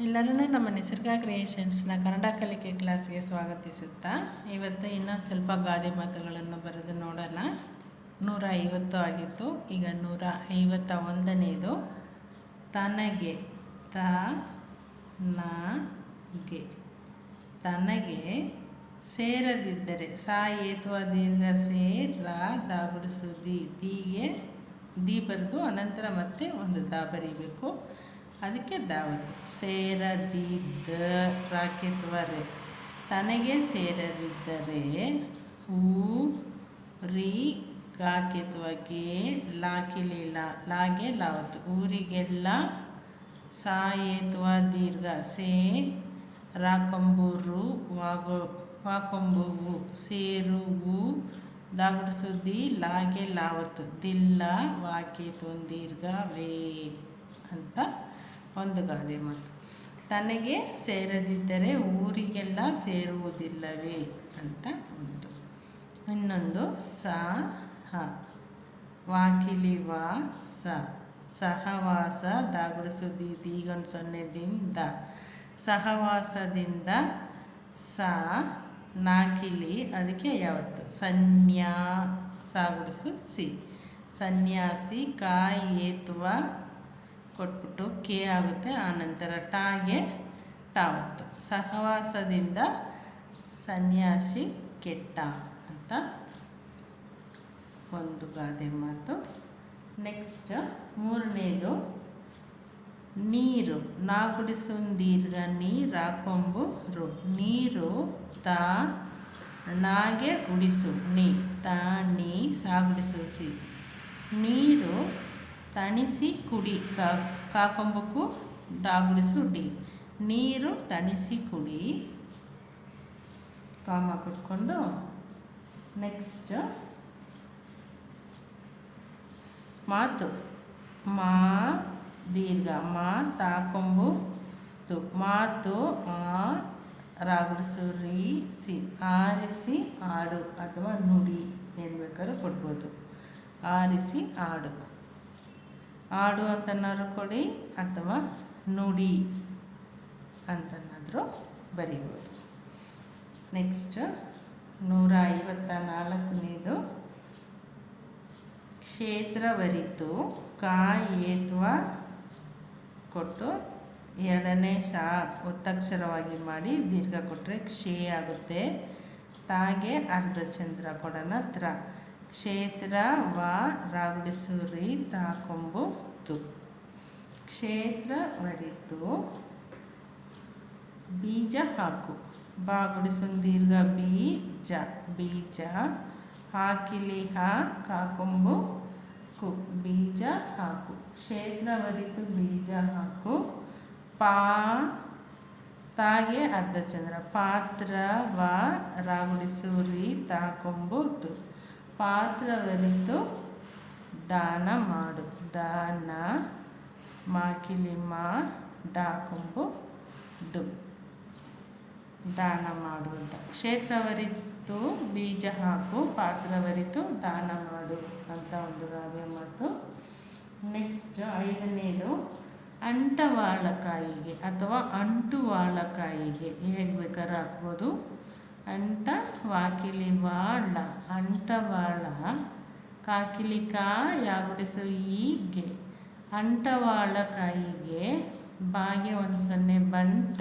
ಎಲ್ಲರನ್ನೂ ನಮ್ಮ ನಿಸರ್ಗ ಕ್ರಿಯೇಷನ್ಸ್ನ ಕನ್ನಡ ಕಲಿಕೆ ಕ್ಲಾಸ್ಗೆ ಸ್ವಾಗತಿಸುತ್ತಾ ಇವತ್ತು ಇನ್ನೊಂದು ಸ್ವಲ್ಪ ಗಾದೆ ಮಾತುಗಳನ್ನು ಬರೆದು ನೋಡೋಣ. 150 ಆಗಿತ್ತು, ಈಗ 151ನೇದು. ತನಗೆ ತನಗೆ ಸೇರದಿದ್ದರೆ ಸಾ ಏತ್ವ ದೀರ್ಘ ಸೇ ರಾ ದಾಗುಡಿಸು ದೀಗೆ ದಿ ಬರೆದು ಅನಂತರ ಮತ್ತೆ ಒಂದು ದಾ ಬರೀಬೇಕು. ಅದಕ್ಕೆ ದಾವತ್ತು. ಸೇರದಿದ್ದ ರಾಕೆತ್ವರೆ ತನಗೆ ಸೇರದಿದ್ದರೆ ಊ ರಿ ಗಾಕೆತ್ವಗೆ ಲಾಕಿಲಿಲ್ಲ ಲಾಗೆ ಲಾವತ್ತು ಊರಿಗೆಲ್ಲ ಸಾಯೇತ್ವ ದೀರ್ಘ ಸೇ ರಾಕೊಂಬೂರು ವಾಕೊಂಬುವು ಸೇರುವು ದಾಗುಡಿಸುದಿ ಲಾಗೆ ಲಾವತ್ತು ದಿಲ್ಲ ವಾಕೇತು ದೀರ್ಘ ವೇ ಅಂತ ಒಂದು ಗಾದೆ ಮಾತು. ತನಗೆ ಸೇರದಿದ್ದರೆ ಊರಿಗೆಲ್ಲ ಸೇರುವುದಿಲ್ಲವೇ ಅಂತ ಒಂದು. ಇನ್ನೊಂದು ಸಹ ವಾಕಿಲಿವ ಸಹವಾಸ ದಾಗುಡಿಸುದಿ ದೀಗೊಂದು ಸೊನ್ನೆದಿಂದ ಸಹವಾಸದಿಂದ ನಾಕಿಲಿ ಅದಕ್ಕೆ ಯಾವತ್ತು ಸನ್ಯಾ ಸಾಗುಡಿಸು ಸಿ ಸನ್ಯಾಸಿ ಏತ್ವ ಕೊಟ್ಬಿಟ್ಟು ಕೆ ಆಗುತ್ತೆ, ಆನಂತರ ಟಾಗೆ ಟಾವತ್ತು. ಸಹವಾಸದಿಂದ ಸನ್ಯಾಸಿ ಕೆಟ್ಟ ಅಂತ ಒಂದು ಗಾದೆ ಮಾತು. ನೆಕ್ಸ್ಟ್ 3ನೇದು ನೀರು ನಾಗುಡಿಸು ದೀರ್ಘ ನೀರಾಕೊಂಬು ರು ನೀರು ತಾ ನಾಗೆ ಗುಡಿಸು ನೀ ತಾ ನೀ ಸಾಗುಡಿಸು ಸಿ ನೀರು ತಣಿಸಿ ಕುಡಿ ಕಾಕೊಂಬಕು ಡಾಗುಡಿಸು ಡಿ ನೀರು ತಣಿಸಿ ಕುಡಿ ಕಾಮ ಕೊಟ್ಕೊಂಡು. ನೆಕ್ಸ್ಟ್ ಮಾತು ಮಾ ದೀರ್ಘ ಮಾ ತಾಕೊಂಬು ತು ಮಾತು ಆ ರಾಗುಡಿಸು ರೀ ಸಿ ಆರಿಸಿ ಆಡು ಅಥವಾ ನುಡಿ ಏನು ಬೇಕಾದ್ರೂ ಕೊಡ್ಬೋದು. ಆರಿಸಿ ಆಡು ಆಡು ಅಂತನಾದ್ರು ಕೊಡಿ ಅಥವಾ ನುಡಿ ಅಂತನಾದರೂ ಬರಿಬೋದು. ನೆಕ್ಸ್ಟ್ 154ನೇದು ಕ್ಷೇತ್ರವರಿತು ಏತ್ವ ಕೊಟ್ಟು 2ನೇ ಶಾ ಒತ್ತಕ್ಷರವಾಗಿ ಮಾಡಿ ದೀರ್ಘ ಕೊಟ್ಟರೆ ಕ್ಷೇ ಆಗುತ್ತೆ. ತಾಗೆ ಅರ್ಧ ಚಂದ್ರ ಕೊಡೋಣ ತ್ರ ಕ್ಷೇತ್ರ ವ ರಾಗುಡಿಸು ರೀ ತಾಕೊಂಬು ತು ಕ್ಷೇತ್ರವರಿತು ಬೀಜ ಹಾಕು ಬಾಗುಡಿಸು ದೀರ್ಘ ಬೀಜ ಬೀಜ ಹಾಕಿಲಿ ಹಾ ಕಾಕೊಂಬು ಕು ಬೀಜ ಹಾಕು ಕ್ಷೇತ್ರವರಿತು ಬೀಜ ಹಾಕು ತಾಗೆ ಅರ್ಧ ಚಂದ್ರ ಪಾತ್ರ ವ ರಾಗುಡಿಸು ರೀ ತಾಕೊಂಬು ತು ಪಾತ್ರವರಿತು ದಾನ ಮಾಡು ದಾನ ಮಾಕಿಲಿ ಮಾ ಡಾಕೊಂಬು ಡು ದಾನ ಮಾಡು ಅಂತ. ಕ್ಷೇತ್ರವರಿತು ಬೀಜ ಹಾಕು ಪಾತ್ರವರಿತು ದಾನ ಮಾಡು ಅಂತ ಒಂದು ಗಾದೆ ಮಾತು. ನೆಕ್ಸ್ಟ್ 5ನೇದು ಅಂಟವಾಳಕಾಯಿಗೆ ಅಥವಾ ಅಂಟುವಾಳಕಾಯಿಗೆ ಹೇಗೆ ಬೇಕಾದ್ರೆ ಹಾಕ್ಬೋದು. ಅಂಟ ವಾಕಿಲಿ ವಾಳ ಅಂಟವಾಳ ಕಾಕಿಲಿಕ ಯಾಗುಡಿಸು ಈಗೆ ಅಂಟವಾಳಕಾಯಿಗೆ ಬಾಗೆ 1 ಬಂಟ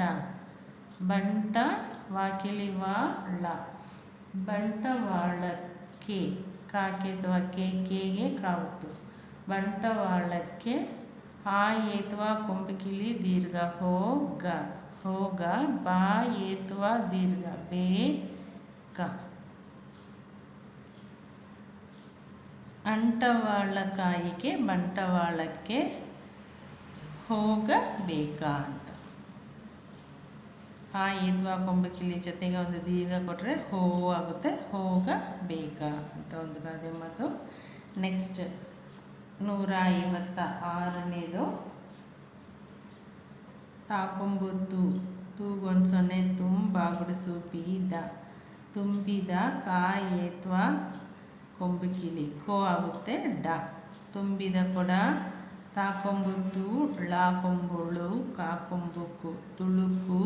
ಬಂಟ ವಾಕಿಲಿ ವಾಳ ಬಂಟವಾಳಕ್ಕೆ ಕಾಕೆತ್ವ ಕೇಗೆ ಕಾವತ್ತು ಬಂಟವಾಳಕ್ಕೆ ಆ ಏತ್ವ ಕೊಂಬಕಿಲಿ ದೀರ್ಘ ಹೋಗ ಹೋಗ ಬಾ ಏತ್ವ ದೀರ್ಘ ಬೇಕ ಅಂಟವಾಳಕಾಯಿಗೆ ಬಂಟವಾಳಕ್ಕೆ ಹೋಗಬೇಕಾ ಅಂತ. ಆ ಏತ್ವ ಕೊಂಬಕಿಲಿ ಜೊತೆಗೆ ಒಂದು ದೀರ್ಘ ಕೊಟ್ಟರೆ ಹೋ ಆಗುತ್ತೆ ಹೋಗಬೇಕಾ ಅಂತ ಒಂದು ಗಾದೆ ಮಾತು. ನೆಕ್ಸ್ಟ್ 156ನೇದು ತಾಕೊಂಬುತ್ತು ತೂಗೊಂದು 0 ಬಾಗುಡಿಸು ಬೀದ ತುಂಬಿದ ಏತ್ವ ಕೊಂಬಕಿಲಿ ಕೋ ಆಗುತ್ತೆ ಡ ತುಂಬಿದ ಕೊಡ ತಾಕೊಂಬುತ್ತು, ಳಾಕೊಂಬುಳು, ಕಾಕೊಂಬುಕು, ತುಳುಕು,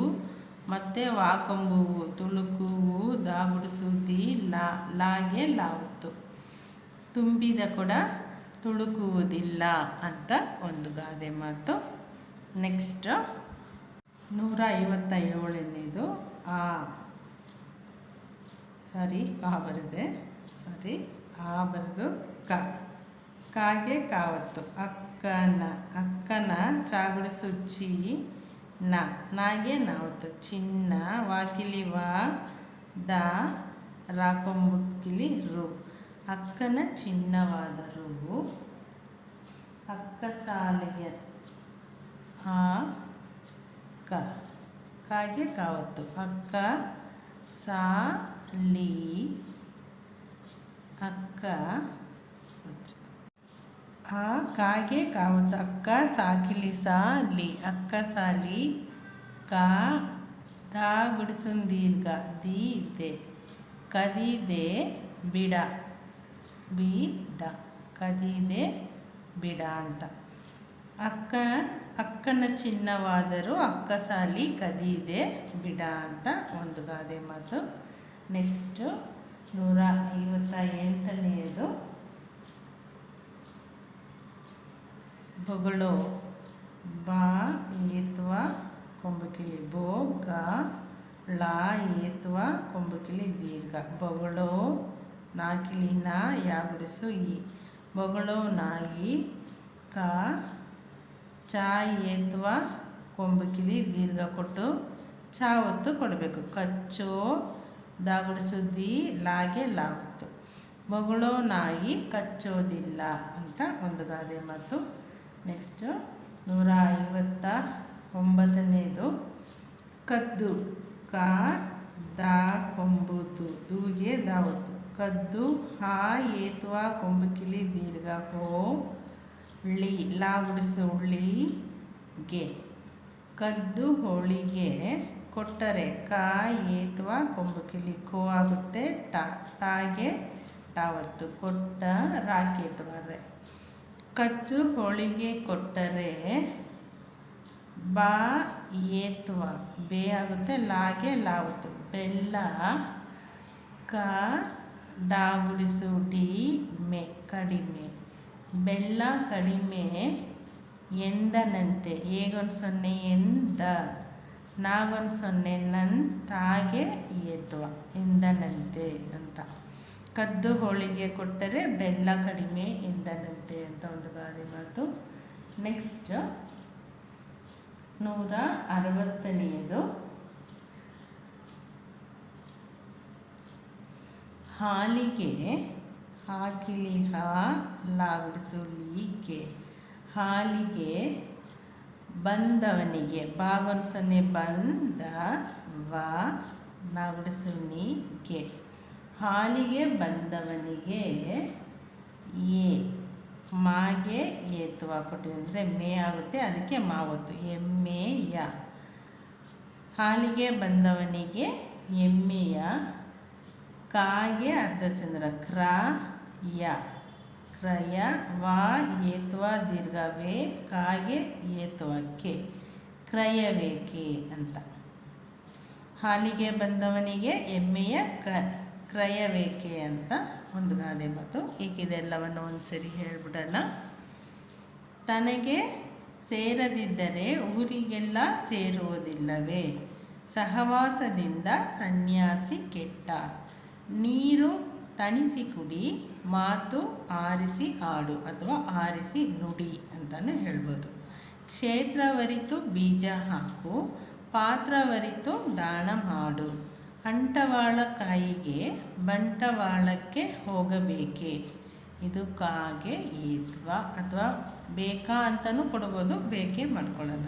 ಮತ್ತು ವಾಕೊಂಬುವು, ತುಳುಕುವು, ದಾಗುಡಿಸುದಿ, ಲಾಗೆ ಲಾವತ್ತು. ತುಂಬಿದ ಕೊಡ ತುಳುಕುವುದಿಲ್ಲ ಅಂತ ಒಂದು ಗಾದೆ ಮಾತು. ನೆಕ್ಸ್ಟ್ 157ನೇದು ಆ ಬರೆದು ಕಾಗೆ ಕಾವತ್ತು. ಅಕ್ಕನ ಚಾಗುಡಿಸು ಚಿ ನಾಗೆ ನಾವತ್ತು. ಚಿನ್ನ ವಾಕಿಲಿ ವಾ ದ ರಾಕೊಂಬುಕ್ಕಿಲಿ ರು. ಅಕ್ಕನ ಚಿನ್ನವಾದ ರು. ಅಕ್ಕ ಸಾಲಿಗೆ ಕಾಗೆ ಕಾವತ್ತು. ಅಕ್ಕ ಸಾಲಿ ಕಾಗೆ ಕಾವತ್ತು. ಅಕ್ಕ ಸಾಕಿಲಿ ಸಾಲಿ. ಅಕ್ಕ ಸಾಲಿ ದಾ ಗುಡಿಸುನ್ ದೀರ್ಘ ದಿ ಕದಿದೆ ಬಿಡ ಕದಿದೆ ಬಿಡ ಅಂತ. ಅಕ್ಕನ ಚಿನ್ನವಾದರೂ ಅಕ್ಕ ಸಾಲಿ ಕದಿದೆ ಬಿಡ ಅಂತ ಒಂದು ಗಾದೆ ಮಾತು. ನೆಕ್ಸ್ಟ್ 158ನೇದು ಬೊಗಳೋ ಬಾ ಏತ್ವ ಕೊಂಬಕಿಲಿ ಬೋ ಗ ಲಾ ಏತ್ವ ಕೊಂಬಕಿಲಿ ದೀರ್ಘ. ಬೊಗಳೋ ನಾಕಿಲಿನ ಯಾಗುಡಿಸು ಈ. ಬೊಗಳೋ ನಾಯಿ ಚಾ ಏತ್ವ ಕೊಂಬಕಿಲಿ ದೀರ್ಘ ಕೊಟ್ಟು ಚಾ ಒತ್ತು ಕೊಡಬೇಕು. ಕಚ್ಚೋ ದಾಗುಡಿಸುದಿ ಲಾಗೆ ಲಾವತ್ತು. ಬೊಗಳೋ ನಾಯಿ ಕಚ್ಚೋದಿಲ್ಲ ಅಂತ ಒಂದು ಗಾದೆ ಮಾತು. ನೆಕ್ಸ್ಟ್ 159ನೇದು ಕದ್ದು ದಾ ಕೊಂಬುದು ದೂಗೆ ದಾವತ್ತು. ಕದ್ದು ಹಾ ಏತ್ವ ಕೊಂಬಕಿಲಿ ದೀರ್ಘ ಹೋ ಲಾಗುಡಿಸು ಉಳ್ಳಿಗೆ. ಕದ್ದು ಹೋಳಿಗೆ ಕೊಟ್ಟರೆ ಏತ್ವ ಕೊಂಬಕಿಲಿ ಕೋ ಆಗುತ್ತೆ. ಟಾಗೆ ಟಾವತ್ತು. ಕೊಟ್ಟ ರಾಕೇತ್ವರೆ. ಕದ್ದು ಹೋಳಿಗೆ ಕೊಟ್ಟರೆ ಬಾ ಏತ್ವ ಬೇ ಆಗುತ್ತೆ. ಲಾಗೆ ಲಾವತ್ತು. ಬೆಲ್ಲ ಡಾಗುಡಿಸು ಡಿ ಮೆ ಕಡಿಮೆ. ಬೆಲ್ಲ ಕಡಿಮೆ ಎಂದನಂತೆ. ಹೇಗೊಂದು 0 ಎಂದ ನಾಗೊಂದು 0 ನನ್ ತಾಗೆ ಏತ್ವ ಎಂದನಂತೆ ಅಂತ. ಕದ್ದು ಹೋಳಿಗೆ ಕೊಟ್ಟರೆ ಬೆಲ್ಲ ಕಡಿಮೆ ಎಂದನಂತೆ ಅಂತ ಒಂದು ಗಾದೆ ಮಾತು. ನೆಕ್ಸ್ಟ್ 160ನೇದು ಹಾಲಿಗೆ ಹಾಕಿಲಿ ಲಾಗುಡಿಸು ಲೀಗೆ. ಹಾಲಿಗೆ ಬಂದವನಿಗೆ ಬಾಗೊಂದು 0 ಬಂದ ವ ನಾಗುಡಿಸು ನೀಗೆ. ಹಾಲಿಗೆ ಬಂದವನಿಗೆ ಮಾಗೆ ಏತ್ವ ಕೊಟ್ಟಿವಿ ಅಂದರೆ ಮೇ ಆಗುತ್ತೆ, ಅದಕ್ಕೆ ಮಾವತ್ತು. ಎಮ್ಮೆಯ. ಹಾಲಿಗೆ ಬಂದವನಿಗೆ ಎಮ್ಮೆಯ. ಕಾಗೆ ಅರ್ಧಚಂದ್ರ ಕ್ರಯ ವಾ ಏತ್ವ ದೀರ್ಘವೇ ಕಾಗೆ ಏತ್ವಕ್ಕೆ ಕ್ರಯವೇಕೆ ಅಂತ. ಹಾಲಿಗೆ ಬಂದವನಿಗೆ ಎಮ್ಮೆಯ ಕ್ರಯವೇಕೆ ಅಂತ ಒಂದು ಗಾದೆ ಮಾತು. ಈಗ ಇದೆಲ್ಲವನ್ನು ಒಂದ್ಸರಿ ಹೇಳ್ಬಿಡೋಣ. ತನಗೆ ಸೇರದಿದ್ದರೆ ಊರಿಗೆಲ್ಲ ಸೇರುವುದಿಲ್ಲವೇ. ಸಹವಾಸದಿಂದ ಸನ್ಯಾಸಿ ಕೆಟ್ಟ. ನೀರು ತಣಿಸಿ ಕುಡಿ, ಮಾತು ಆರಿಸಿ ಆಡು ಅಥವಾ ಆರಿಸಿ ನುಡಿ ಅಂತಲೇ ಹೇಳ್ಬೋದು. ಕ್ಷೇತ್ರವರಿತು ಬೀಜ ಹಾಕು, ಪಾತ್ರವರಿತು ದಾನ ಮಾಡು. ಅಂಟವಾಳ ಕಾಯಿಗೆ ಬಂಟವಾಳಕ್ಕೆ ಹೋಗಬೇಕೆ. ಇದು ಕಾಗೆ ಏತ್ವ ಅಥವಾ ಬೇಕಾ ಅಂತಲೂ ಕೊಡ್ಬೋದು, ಬೇಕೆ ಮಾಡ್ಕೊಳ್ಳೋಣ.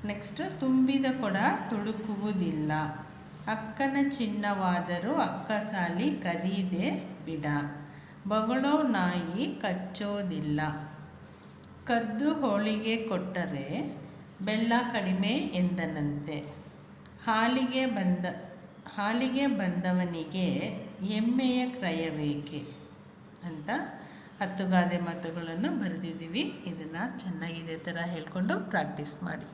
ನೆಕ್ಸ್ಟ್ ತುಂಬಿದ ಕೊಡ ತುಳುಕುವುದಿಲ್ಲ. ಅಕ್ಕನ ಚಿನ್ನವಾದರೂ ಅಕ್ಕ ಸಾಲಿ ಕದಿದೆ ಬಿಡ. ಬೊಗಳೋ ನಾಯಿ ಕಚ್ಚೋದಿಲ್ಲ. ಕದ್ದು ಹೋಳಿಗೆ ಕೊಟ್ಟರೆ ಬೆಲ್ಲ ಕಡಿಮೆ ಎಂದನಂತೆ. ಹಾಲಿಗೆ ಬಂದವನಿಗೆ ಎಮ್ಮೆಯ ಕ್ರಯವೇಕೆ ಅಂತ 10 ಗಾದೆ ಮಾತುಗಳನ್ನು ಬರೆದಿದ್ದೀವಿ. ಇದನ್ನು ಚೆನ್ನಾಗಿ ಇದೇ ಥರ ಹೇಳ್ಕೊಂಡು ಪ್ರಾಕ್ಟೀಸ್ ಮಾಡಿ.